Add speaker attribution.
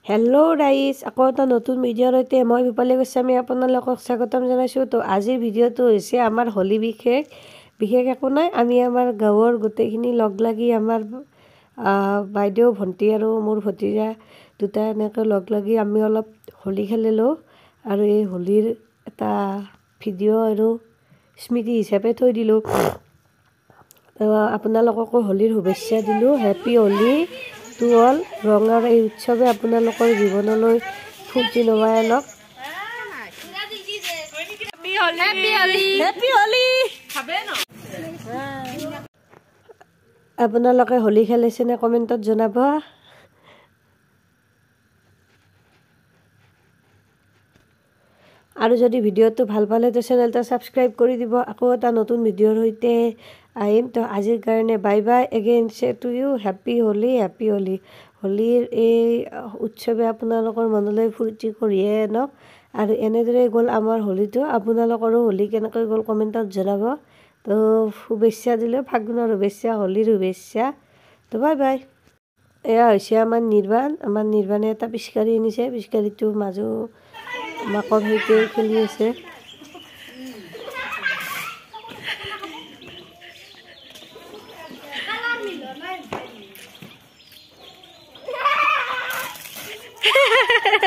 Speaker 1: Hello' ৰাইজ, আকৌ এটা নতুন ভিডিঅ'ৰ সৈতে মই বিপালী গোস্বামী আপোনালোকক স্বাগতম জনাইছোঁ। তো আজিৰ ভিডিঅ'টো হৈছে আমাৰ হোলী বিশেষ একো নাই। আমি আমাৰ গাঁৱৰ গোটেইখিনি লগ লাগি আমাৰ বাইদেউ ভণ্টি আৰু মোৰ ভতিজা দুটা এনেকৈ লগ লাগি আমি অলপ হোলী খেলিলোঁ। আৰু এই হোলীৰ এটা ভিডিঅ' আৰু স্মৃতি হিচাপে থৈ দিলোঁ। আপোনালোককো হোলীৰ শুভেচ্ছা দিলোঁ। Happy Holi to all. ৰঙৰ এই উৎসৱে আপোনালোকৰ জীৱনলৈ ফূৰ্তি নমাই আনক। আপোনালোকে হোলী খেলিছেনে কমেণ্টত জনাব। আৰু যদি ভিডিঅ'টো ভাল পালে তো চেনেলটো ছাবস্ক্ৰাইব কৰি দিব। আকৌ এটা নতুন ভিডিঅ'ৰ সৈতে আহিম। তো আজিৰ কাৰণে bye bye. Again say to you happy Holi, happy Holi. হোলীৰ এই উৎসৱে আপোনালোকৰ মনলৈ ফূৰ্তি কঢ়িয়াই আনক। আৰু এনেদৰে গ'ল আমাৰ হোলীটো। আপোনালোকৰো হোলী কেনেকৈ গ'ল কমেণ্টত জনাব। তো শুভেচ্ছা দিলে ফাগুনৰ শুভেচ্ছা, হোলীৰ শুভেচ্ছা। তো বাই বাই। এয়া হৈছে আমাৰ নিৰ্বাণ। আমাৰ নিৰ্বাণে এটা পিচকাৰী আনিছে। পিচকাৰীটো মাজু মাকৰ সৈতে খেলি আছে।